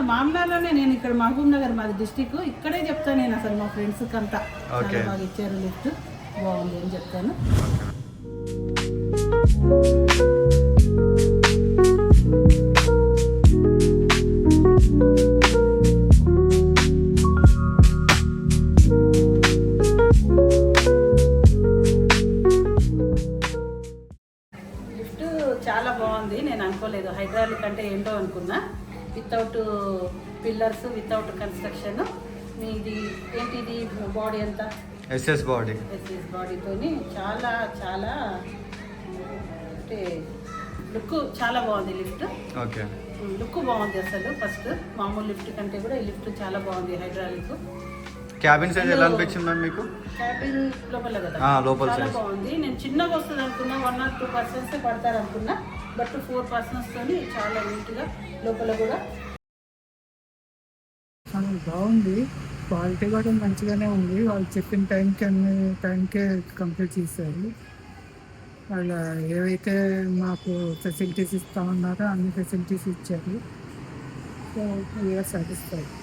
మామలాలోనే నేను ఇక్కడ మహబూబ్ నగర్ మాది డిస్టిక్ ఇక్కడే చెప్తాను నేను అసలు మా ఫ్రెండ్స్కి అంతా చాలా బాగా ఇచ్చారు లిఫ్ట్ బాగుంది అని చెప్తాను. లిఫ్ట్ చాలా బాగుంది. నేను అనుకోలేదు హైడ్రాలిక్ అంటే ఏంటో అనుకున్నా. Without pillars, without construction. మీది ఏంటిది బాడీ అంతా ఎస్ఎస్ బాడీతోని చాలా చాలా అంటే లుక్ చాలా బాగుంది. లిఫ్ట్ ఓకే, లుక్ బాగుంది అసలు. ఫస్ట్ మామూలు లిఫ్ట్ కంటే కూడా ఈ లిఫ్ట్ చాలా బాగుంది హైడ్రాలిక్. క్యాబిన్ సైజ్ ఎలా అనిపించింది మ్యామ్ మీకు? క్యాబిన్ లోపల కదా లోపల చాలా బాగుంది. నేను చిన్నగా వస్తుంది అనుకున్నా, 1 or 2 persons పడతారు అనుకున్నా, బట్ 4 persons తోని చాలా నీట్గా లోపల కూడా బాగుంది. క్వాలిటీ కూడా మంచిగానే ఉంది. వాళ్ళు చెప్పిన టైంకే కంప్లీట్ చేశారు. వాళ్ళ ఏవైతే మాకు ఫెసిలిటీస్ ఇస్తా ఉన్నారో అన్ని ఫెసిలిటీస్ ఇచ్చారు. So we are satisfied.